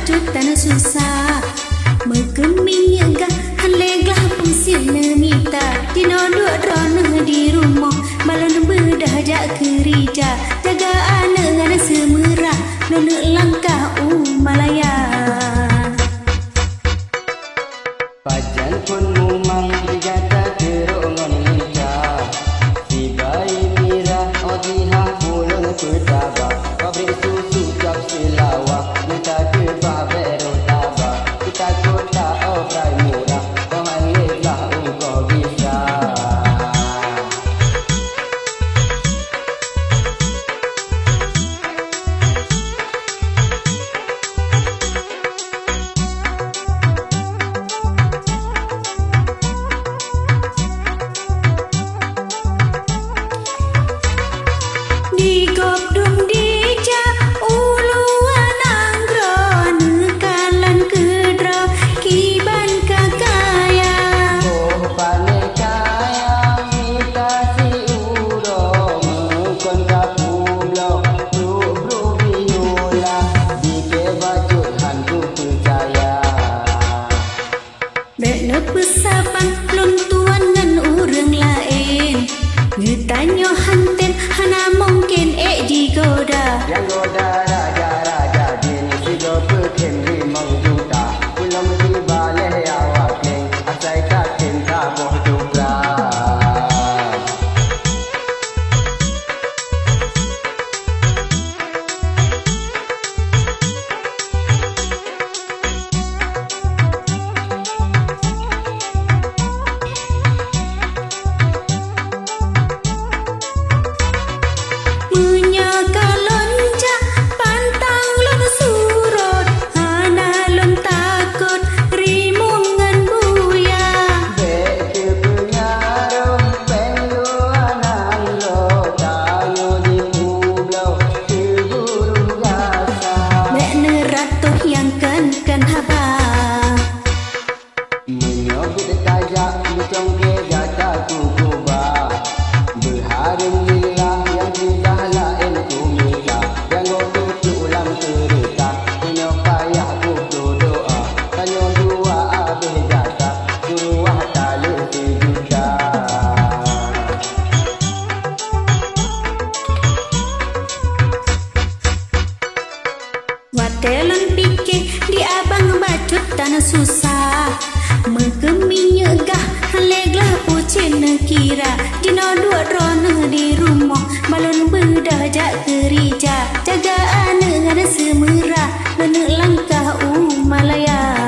batu tanah susah Megemi nyegah Haleglah pungsir nemita Dino dua drone di rumah Balon bedah jak kerja Jaga anak semerah Nona langkah Malaya Pajan pun mumang digata kerongan hijau Si bayi mira odihah pulang petaba Pabrik susu cap selawak Minta kebah beru tabak Kita kota obrai murah Pemaliklah engkau bisa Di gobdung dija ulu anang gro nekalan kedro kiban kakaya Oh panekaya minta si uro Mengkon kapulau bro biola Dike baju hantu percaya Bekne pesabang luntuan ngan urang lain Ngetanyo hanten hana mungkin digoda Yang goda raja-raja Dini si dope kemri mengjuta Pulau mesti balai awak keng Asai kakin tabuh juga kan haba Menyobit tajak Lucong ke jata kukuba Berharim lillah yang tidak lain kumika Yang ngopi ulang cerita Punya payah kuku doa Tanya dua habis jata Suruh tali sejuta Watelan pikir di abang batu tanah susah Megemi nyegah haleglah pucin kira Dino dua drone di rumah Balon bedah jak kerja Jaga anak semerah Nona langkah Malaya